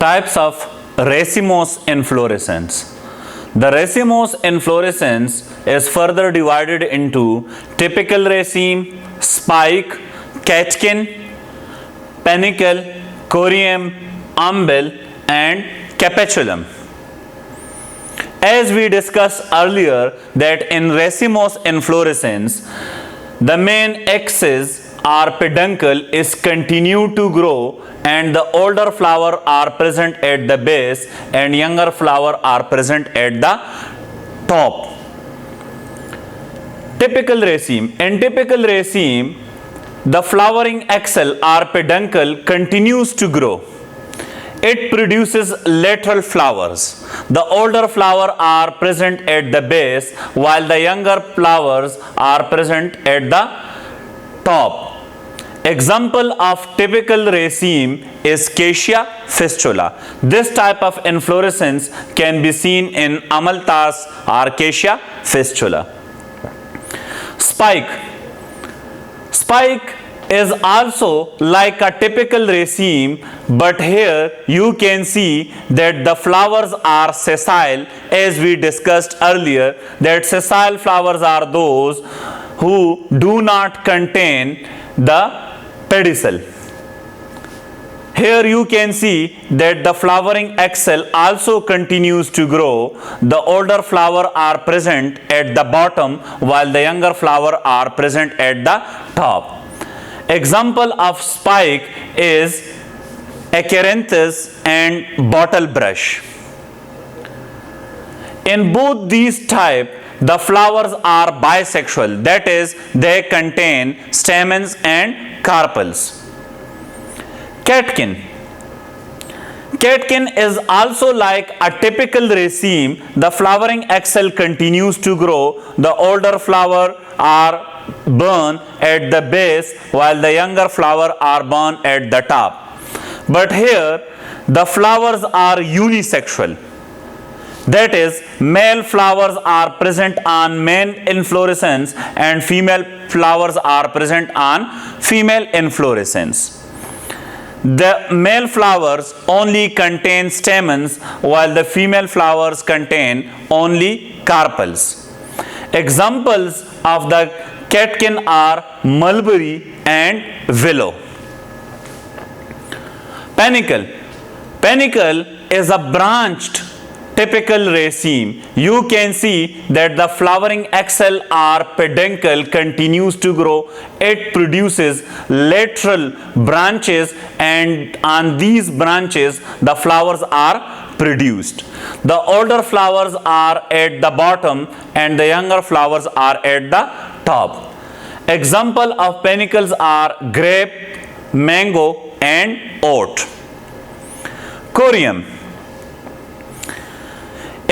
Types of racemose inflorescence. The racemose inflorescence is further divided into typical raceme, spike, catkin, panicle, corium, umbel, and capitulum. As we discussed earlier that in racemose inflorescence, the main axis or peduncle is continue to grow and the older flower are present at the base and younger flower are present at the top. Typical raceme. In typical raceme, the flowering axil or peduncle continues to grow. It produces lateral flowers. The older flowers are present at the base while the younger flowers are present at the top. Example of typical raceme is Acacia fistula. This type of inflorescence can be seen in Amalthus or Acacia fistula. Spike. Spike is also like a typical raceme, but here you can see that the flowers are sessile, as we discussed earlier that sessile flowers are those who do not contain the pedicel. Here you can see that the flowering axil also continues to grow. The older flower are present at the bottom while the younger flower are present at the top. Example of spike is acaranthus and bottle brush. In both these types, the flowers are bisexual, that is, they contain stamens and carpels. Catkin. Catkin is also like a typical raceme. The flowering axil continues to grow. The older flower are born at the base while the younger flower are born at the top. But here the flowers are unisexual. That is, male flowers are present on male inflorescence and female flowers are present on female inflorescence. The male flowers only contain stamens while the female flowers contain only carpels. Examples of the catkin are mulberry and willow. Panicle. Panicle is a branched typical raceme. You can see that the flowering axil or peduncle continues to grow. It produces lateral branches and on these branches the flowers are produced. The older flowers are at the bottom and the younger flowers are at the top. Example of panicles are grape, mango and oat. Corium.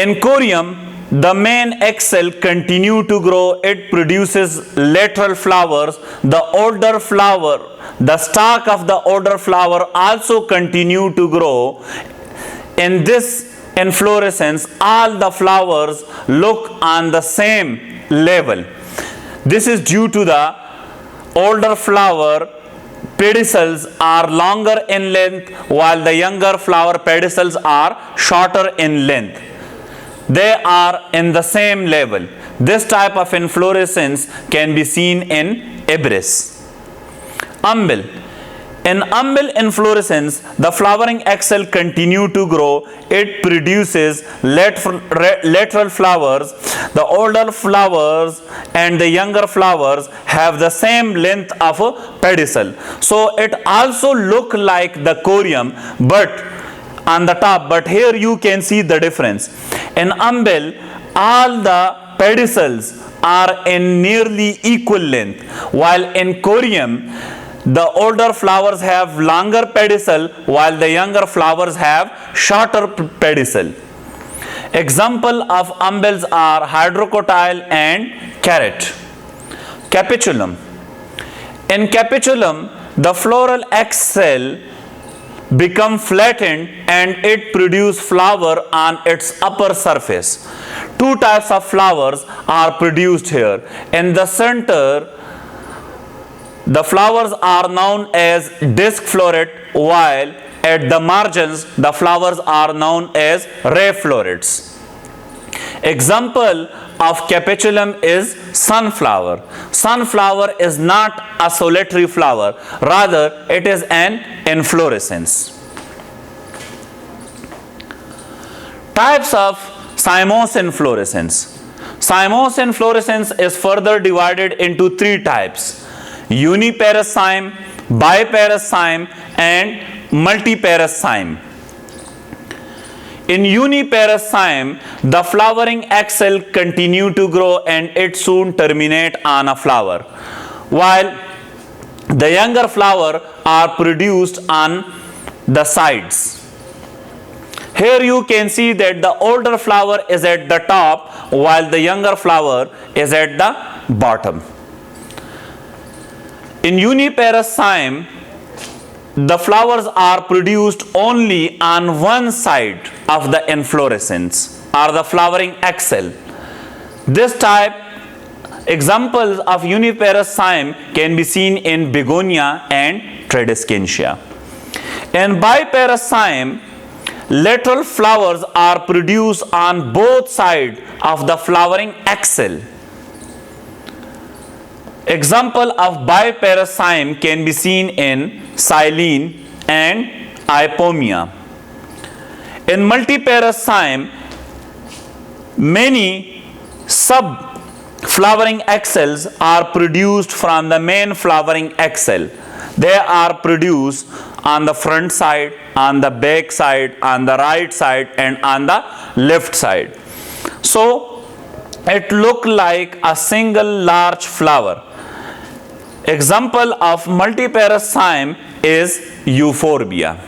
In corium, the main axil continue to grow. It produces lateral flowers. The older flower, the stalk of the older flower also continue to grow. In this inflorescence, all the flowers look on the same level. This is due to the older flower pedicels are longer in length while the younger flower pedicels are shorter in length. They are in the same level. This type of inflorescence can be seen in Ibis. Umbel. In umbel inflorescence, the flowering axil continue to grow. It produces lateral flowers. The older flowers and the younger flowers have the same length of a pedicel. So it also look like the corium, but on the top, but here you can see the difference. In umbel, all the pedicels are in nearly equal length, while in corium, the older flowers have longer pedicel while the younger flowers have shorter pedicel. Example of umbels are hydrocotyle and carrot. Capitulum. In capitulum, the floral axil become flattened and it produce flower on its upper surface. Two types of flowers are produced here. In the center, the flowers are known as disc floret, while at the margins, the flowers are known as ray florets. Example of capitulum is sunflower. Sunflower is not a solitary flower, rather it is an inflorescence. Types of cymose inflorescence. Cymose inflorescence is further divided into three types: uniparous cyme, biparous cyme, and multiparous cyme. In uniparous cyme, the flowering axil continue to grow and it soon terminate on a flower, while the younger flower are produced on the sides. Here you can see that the older flower is at the top while the younger flower is at the bottom. In uniparous cyme, the flowers are produced only on one side of the inflorescence or the flowering axil. This type, examples of uniparous cyme can be seen in begonia and tradescantia. In biparous cyme, lateral flowers are produced on both sides of the flowering axil. Example of biparous cyme can be seen in silene and ipomia. In multiparous cyme, many sub-flowering axils are produced from the main flowering axil. They are produced on the front side, on the back side, on the right side, and on the left side. So it looks like a single large flower. Example of multiparous cyme is euphorbia.